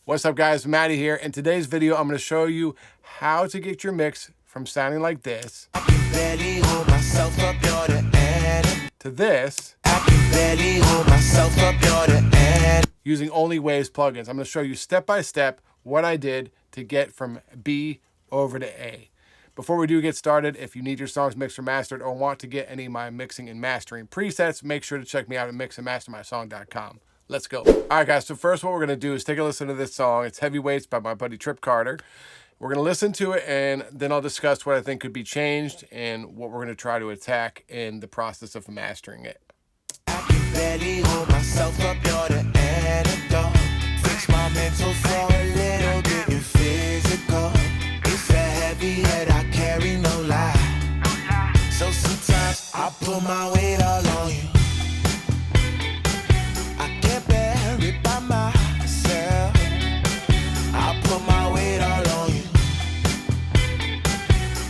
What's up guys, Matty here. In today's video, I'm going to show you how to get your mix from sounding like this to this using only Waves plugins. I'm going to show you step by step what I did to get from B over to A. Before we do get started, if you need your songs mixed or mastered or want to get any of my mixing and mastering presets, make sure to check me out at mixandmastermysong.com. Let's go. All right, guys, so first what we're going to do is take a listen to this song. It's Heavyweights by my buddy Trip Carter. We're going to listen to it, and then I'll discuss what I think could be changed and what we're going to try to attack in the process of mastering it. I can barely hold myself up, you're the antidote. Fix my mental for a little bit, you physical. It's a heavy head I carry, no lie. So sometimes I put my weight all on you. I can't bear it by myself. I put my weight all on you.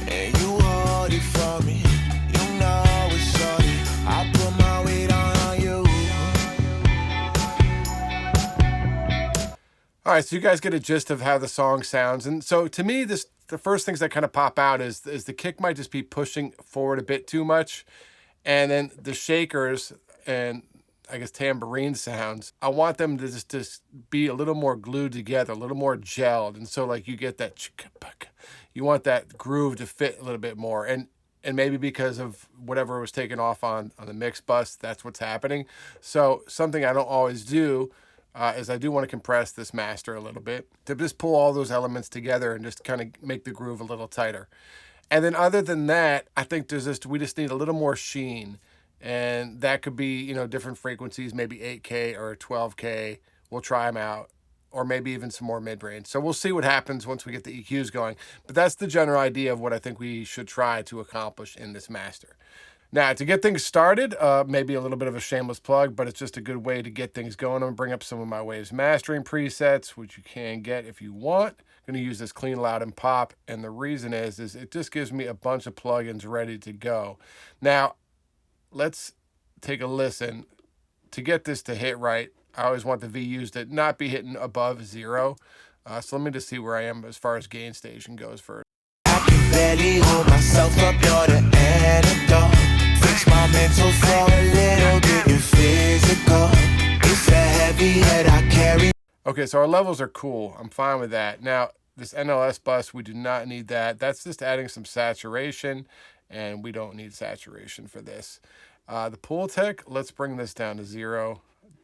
And you hold it for me. You know it's shorty. I put my weight on you. All right, so you guys get a gist of how the song sounds. And so to me, the first things that kind of pop out is the kick might just be pushing forward a bit too much. And then the shakers and I guess tambourine sounds, I want them to just be a little more glued together, a little more gelled. And so like you get that, you want that groove to fit a little bit more. And maybe because of whatever was taken off on the mix bus, that's what's happening. So something I don't always do is I do want to compress this master a little bit to just pull all those elements together and just kind of make the groove a little tighter. And then other than that, I think we just need a little more sheen. And that could be, you know, different frequencies, maybe 8K or 12K. We'll try them out, or maybe even some more mid-range. So we'll see what happens once we get the EQs going. But that's the general idea of what I think we should try to accomplish in this master. Now, to get things started, maybe a little bit of a shameless plug, but it's just a good way to get things going. I'm going to bring up some of my Waves mastering presets, which you can get if you want. I'm going to use this Clean, Loud, and Pop. And the reason is it just gives me a bunch of plugins ready to go. Now, let's take a listen. To get this to hit right, I always want the VUs to not be hitting above 0. So let me just see where I am as far as gain station goes first. I can barely hold myself up, you're the antidote. Fix my mental for a little bit, you physical. It's a heavy head I carry. Okay, so our levels are cool. I'm fine with that. Now, this NLS bus, we do not need that. That's just adding some saturation, and we don't need saturation for this. The pool tech, let's bring this down to 0.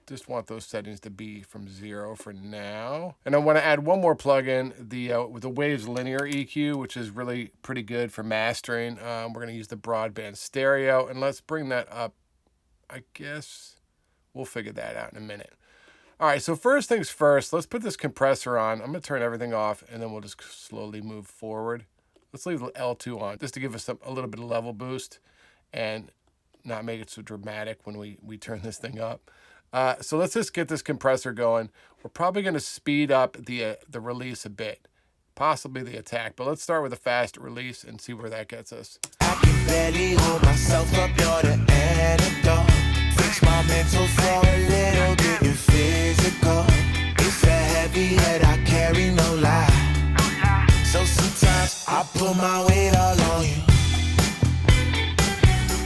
Just want those settings to be from 0 for now. And I want to add one more plugin, with the Waves linear EQ, which is really pretty good for mastering. We're going to use the broadband stereo, and let's bring that up. I guess we'll figure that out in a minute. All right, so first things first, let's put this compressor on. I'm going to turn everything off, and then we'll just slowly move forward. Let's leave L2 on just to give us a little bit of level boost and not make it so dramatic when we turn this thing up. So let's just get this compressor going. We're probably going to speed up the release a bit, possibly the attack, but let's start with a fast release and see where that gets us. I can barely hold myself up, you're the antidote. Fix my mental for a little bit, you physical. It's a heavy head I carry, no lie. So sometimes I put my weight all on you.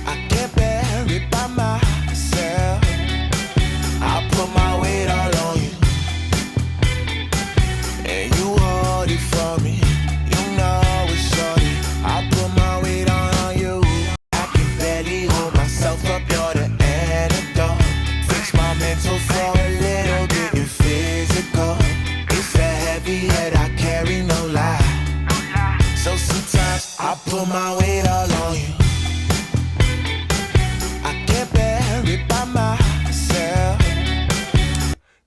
I can't bear it by myself. I put my weight all on you. And you hold it for me. You know it's shorty. I put my weight on you. I can barely hold myself up, you're the antidote. Fix my mental for a little bit, you physical. It's a heavy head I carry, no lie. So sometimes I put my weight all on you. I can't bear it by myself.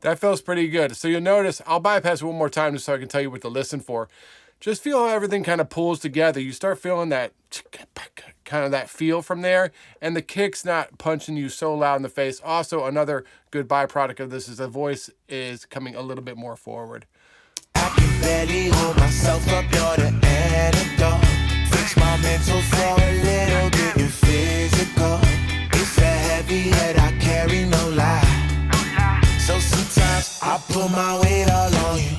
That feels pretty good. So you'll notice, I'll bypass it one more time just so I can tell you what to listen for. Just feel how everything kind of pulls together. You start feeling that kind of that feel from there, and the kick's not punching you so loud in the face. Also, another good byproduct of this is the voice is coming a little bit more forward. I can barely hold myself up, you're the antidote. Fix my mental for a little bit, you physical. It's a heavy head I carry, no lie. So sometimes I put my weight all on you.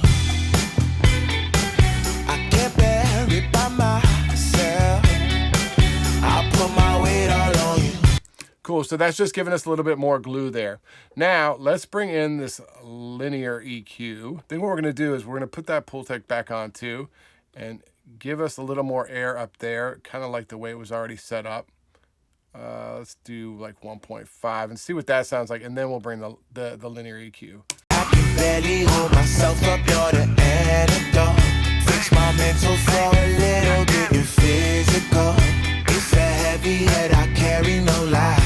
Cool, so that's just giving us a little bit more glue there. Now, let's bring in this linear EQ. Then what we're gonna do is we're gonna put that Pultec back on too and give us a little more air up there, kind of like the way it was already set up. Let's do like 1.5 and see what that sounds like, and then we'll bring the linear EQ. I can barely hold myself up, you're the antidote. Fix my mental for a little bit, you physical. It's a heavy head I carry, no lie.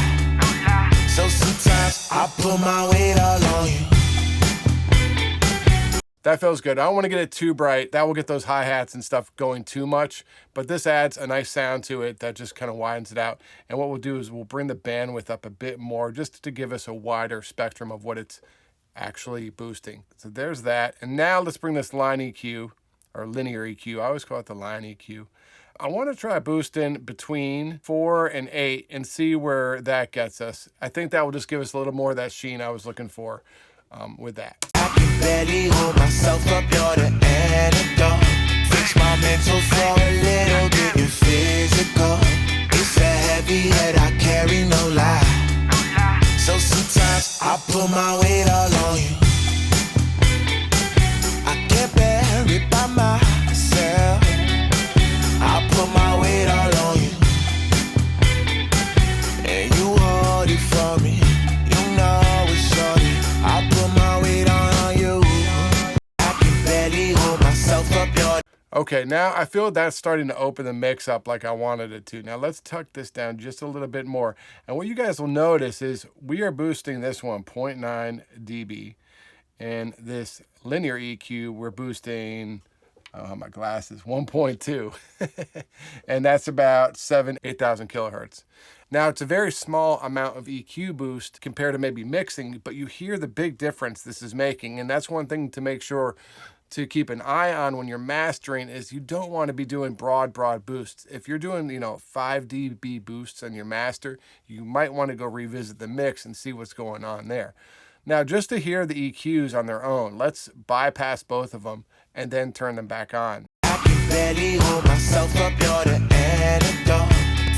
So sometimes I put my weight all on you. That feels good. I don't want to get it too bright. That will get those hi-hats and stuff going too much, but this adds a nice sound to it that just kind of widens it out. And what we'll do is we'll bring the bandwidth up a bit more just to give us a wider spectrum of what it's actually boosting. So there's that. And now let's bring this line EQ, or linear EQ. I always call it the line EQ. I want to try boosting between 4 and 8 and see where that gets us. I think that will just give us a little more of that sheen I was looking for with that. I can barely hold myself up, you're the antidote. Fix my mental for a little bit, you physical. It's a heavy head I carry, no lie. So sometimes I put my weight all on you. I can't bear it by myself. I put my weight all on you. And you hold it for me. You know it's shorty. I put my weight on you. I can barely hold myself up, you're Okay, now I feel that's starting to open the mix up like I wanted it to. Now let's tuck this down just a little bit more. And what you guys will notice is we are boosting this one 0.9 dB. And this linear EQ, we're boosting, my glasses, 1.2. And that's about 8,000 kilohertz. Now it's a very small amount of EQ boost compared to maybe mixing, but you hear the big difference this is making. And that's one thing to make sure to keep an eye on when you're mastering is you don't want to be doing broad boosts. If you're doing, 5 dB boosts on your master, you might want to go revisit the mix and see what's going on there. Now, just to hear the EQs on their own, let's bypass both of them and then turn them back on. I can barely hold myself up, you're the antidote.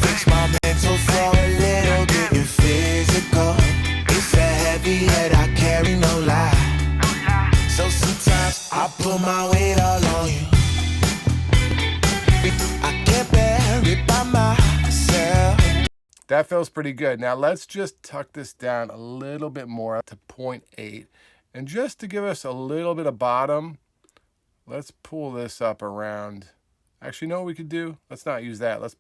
Fix my mental for a little bit, you physical. It's a heavy head I carry, no lie. So sometimes I put my weight all on you. I can't bear it by myself. That feels pretty good. Now let's just tuck this down a little bit more to 0.8. And just to give us a little bit of bottom, let's pull this up around. Actually, you know what we could do? Let's not use that. Let's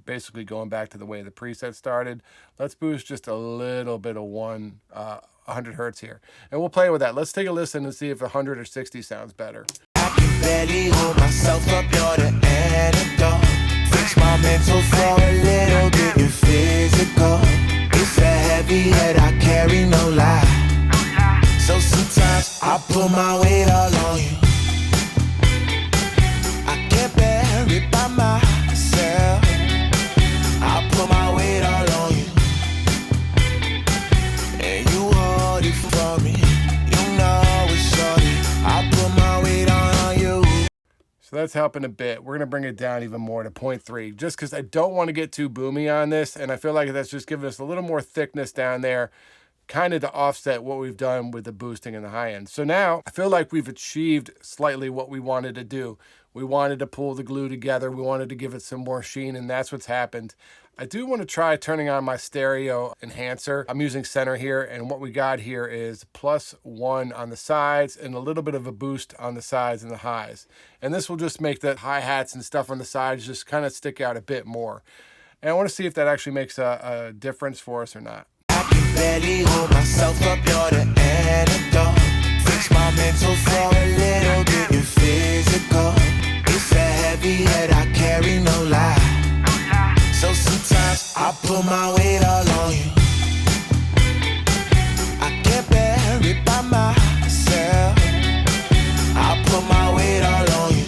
basically going back to the way the preset started. Let's boost just a little bit of 100 hertz here. And we'll play with that. Let's take a listen and see if 100 or 60 sounds better. I can barely hold myself up, you're the antidote. Fix my mental for a little bit, you physical. It's a heavy head I carry, no lie. So sometimes I put my weight all on you. I can't bear it by myself. I put my weight all on you. And you hold it for me. You know it's shorty. I put my weight on you. So that's helping a bit. We're going to bring it down even more to 0.3 just because I don't want to get too boomy on this. And I feel like that's just giving us a little more thickness down there, kind of to offset what we've done with the boosting in the high end. So now I feel like we've achieved slightly what we wanted to do. We wanted to pull the glue together. We wanted to give it some more sheen, and that's what's happened. I do want to try turning on my stereo enhancer. I'm using center here, and what we got here is +1 on the sides and a little bit of a boost on the sides and the highs. And this will just make the hi-hats and stuff on the sides just kind of stick out a bit more. And I want to see if that actually makes a difference for us or not. I can barely hold myself up, you're the antidote. Fix my mental for a little bit, you physical. It's a heavy head I carry, no lie. So sometimes I put my weight all on you. I can't bear it by myself. I put my weight all on you.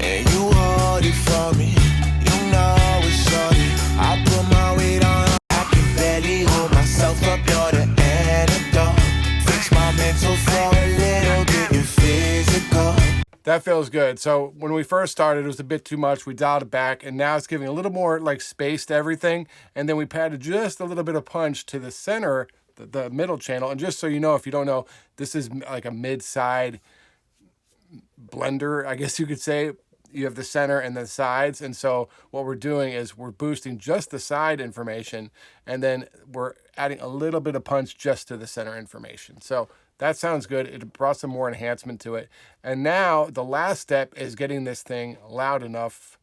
And you hold it for me. You know it's shorty. I put my weight on. I can barely hold myself up, you're the antidote. Fix my mental for a little bit, you physical. That feels good. So when we first started, it was a bit too much. We dialed it back, and now it's giving a little more like space to everything. And then we added just a little bit of punch to the center, the middle channel. And just so you know, if you don't know, this is like a mid-side blender, I guess you could say. You have the center and the sides. And so what we're doing is we're boosting just the side information, and then we're adding a little bit of punch just to the center information. So that sounds good. It brought some more enhancement to it. And now the last step is getting this thing loud enough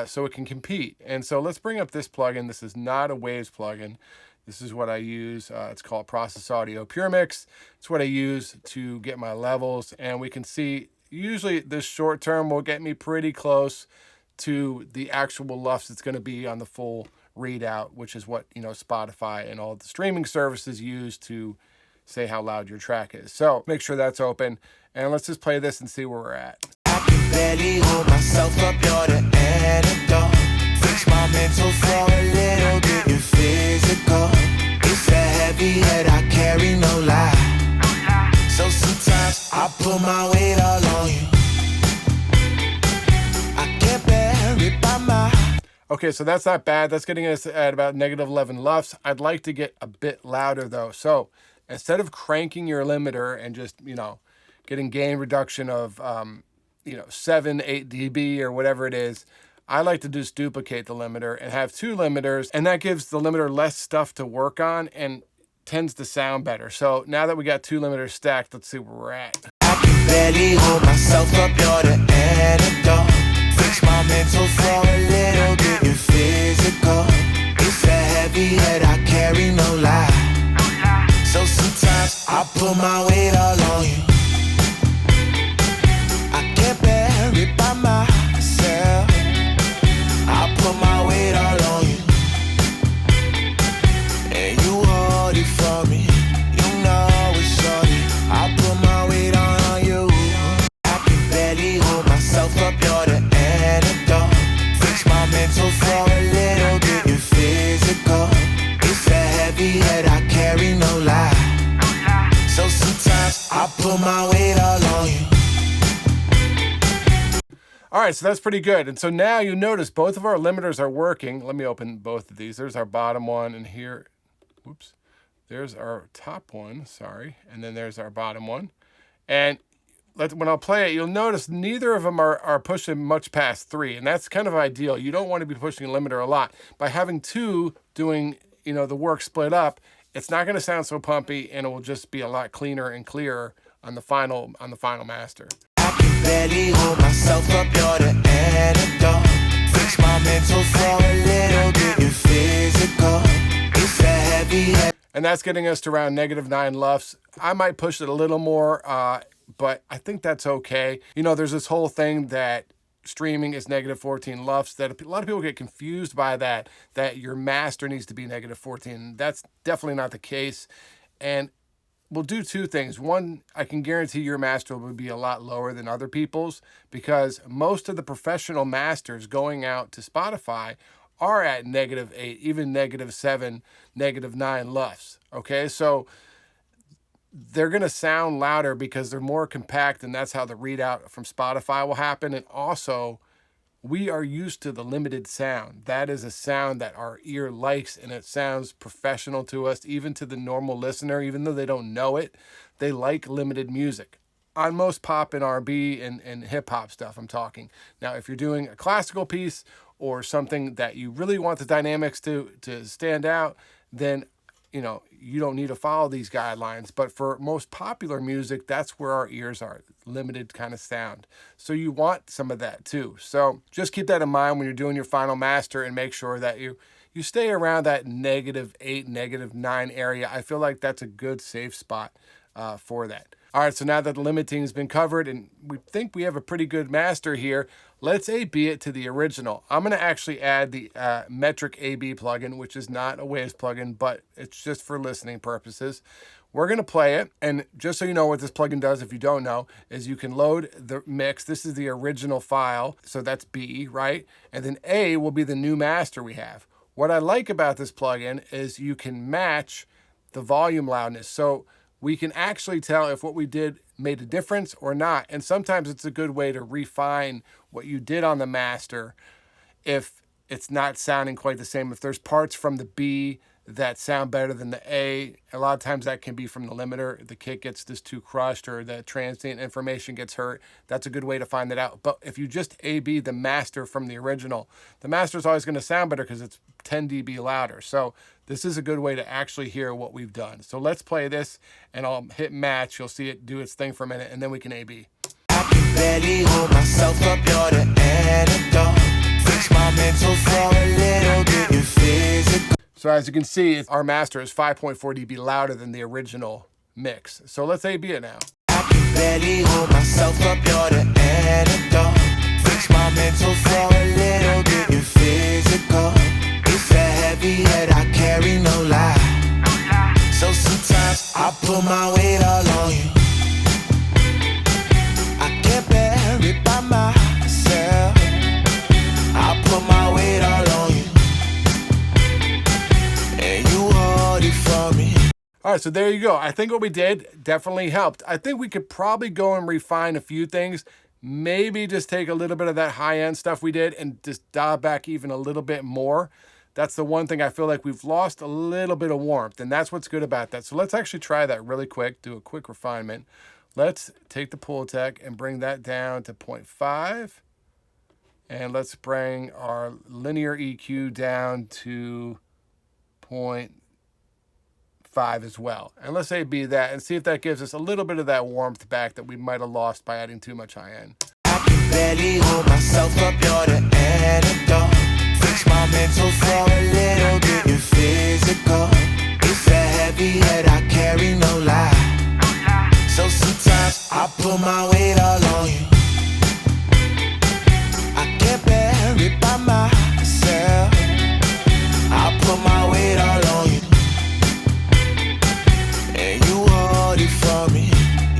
so it can compete. And so let's bring up this plugin. This is not a Waves plugin. This is what I use. It's called Process Audio Pure Mix. It's what I use to get my levels. And we can see usually this short term will get me pretty close to the actual LUFS it's going to be on the full readout, which is what, you know, Spotify and all the streaming services use to say how loud your track is. So make sure that's open, and let's just play this and see where we're at. I can barely hold myself up, you're the antidote. Fix my mental for a little bit, you physical. It's a heavy head I carry, no lie. So sometimes I put my weight all on you. I can't bear it by my... Okay, so that's not bad. That's getting us at about negative 11 LUFS. I'd like to get a bit louder though. So instead of cranking your limiter and just, you know, getting gain reduction of, 7, 8 dB or whatever it is, I like to just duplicate the limiter and have 2 limiters, and that gives the limiter less stuff to work on and tends to sound better. So now that we got 2 limiters stacked, let's see where we're at. I can barely hold myself up, you're the antidote. Fix my mental for a little bit, you physical. It's a heavy head I carry, no lie. So sometimes I put my weight all on you. I can't bear it by myself. I put my weight all on you, and you hold it for me. You know it's shorty. I put my weight on you. I can barely hold myself up, you're the antidote. Fix my mental for a little bit, you physical. It's a heavy head I carry, no lie. So sometimes I put my weight all on you. All right, so that's pretty good. And so now you notice both of our limiters are working. Let me open both of these. There's our bottom one, and here, whoops, there's our top one, sorry. And then there's our bottom one. And when I'll play it, you'll notice neither of them are pushing much past 3. And that's kind of ideal. You don't want to be pushing a limiter a lot. By having 2 doing, the work split up, it's not going to sound so pumpy, and it will just be a lot cleaner and clearer on the final master. I can barely hold myself up, you're the antidote. Fix my mental for a little bit, you physical. It's a heavy head. And that's getting us to around negative 9 LUFS. I might push it a little more, but I think that's okay. There's this whole thing that streaming is negative 14 LUFS, that a lot of people get confused by that your master needs to be negative 14. That's definitely not the case. And we'll do 2 things. One, I can guarantee your master will be a lot lower than other people's, because most of the professional masters going out to Spotify are at negative 8, even negative 7, negative 9 LUFS. Okay, so they're going to sound louder because they're more compact, and that's how the readout from Spotify will happen. And also, we are used to the limited sound. That is a sound that our ear likes, and it sounds professional to us, even to the normal listener, even though they don't know it. They like limited music. On most pop and R&B and hip-hop stuff, I'm talking. Now, if you're doing a classical piece or something that you really want the dynamics to stand out, then you don't need to follow these guidelines. But for most popular music, that's where our ears are, limited kind of sound. So you want some of that too. So just keep that in mind when you're doing your final master, and make sure that you stay around that negative 8, negative 9 area. I feel like that's a good safe spot for that. All right, so now that the limiting has been covered and we think we have a pretty good master here, let's A/B it to the original. I'm going to actually add the metric A/B plugin, which is not a Waves plugin, but it's just for listening purposes. We're going to play it, and just so you know what this plugin does, if you don't know, is you can load the mix. This is the original file, so that's B, right? And then A will be the new master we have. What I like about this plugin is you can match the volume loudness. So we can actually tell if what we did made a difference or not. And sometimes it's a good way to refine what you did on the master if it's not sounding quite the same. If there's parts from the B that sound better than the A lot of times that can be from the limiter. The kick gets just too crushed or the transient information gets hurt. That's a good way to find that out. But if you just A-B the master from the original, the master is always going to sound better because it's 10 dB louder. So this is a good way to actually hear what we've done. So let's play this and I'll hit match. You'll see it do its thing for a minute and then we can A-B. I can barely hold myself up, you're the antidote. Fix my mental for a little bit, you're physical. So as you can see, our master is 5.4 dB louder than the original mix. So let's A-B it now. I can barely hold myself up, you're the antidote. Fix my mental for a little bit, you're physical. It's a heavy head I carry, no lie. So sometimes I put my weight all on you. I can't bear it by myself. I put my weight all on you. And you hold it for me. All right, so there you go. I think what we did definitely helped. I think we could probably go and refine a few things. Maybe just take a little bit of that high-end stuff we did and just dial back even a little bit more. That's the one thing I feel like we've lost a little bit of warmth, and that's what's good about that. So let's actually try that really quick, do a quick refinement. Let's take the Pultec and bring that down to 0.5. And let's bring our linear EQ down to 0.5 as well. And let's A-B that and see if that gives us a little bit of that warmth back that we might have lost by adding too much high end. I can barely hold myself up, you're the antidote. Fix my mental for a little bit, you're physical. It's a heavy head I carry, no lie. So sometimes I put my weight all on you. I can't bear it by myself. I put my weight all on you. And you hold it for me.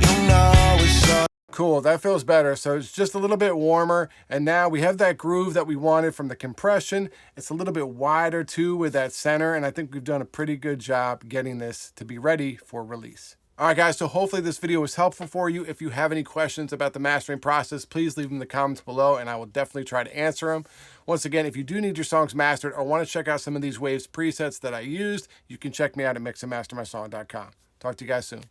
You know it's your. Cool, that feels better. So it's just a little bit warmer. And now we have that groove that we wanted from the compression. It's a little bit wider too with that center. And I think we've done a pretty good job getting this to be ready for release. All right, guys, so hopefully this video was helpful for you. If you have any questions about the mastering process, please leave them in the comments below, and I will definitely try to answer them. Once again, if you do need your songs mastered or want to check out some of these Waves presets that I used, you can check me out at mixandmastermysong.com. Talk to you guys soon.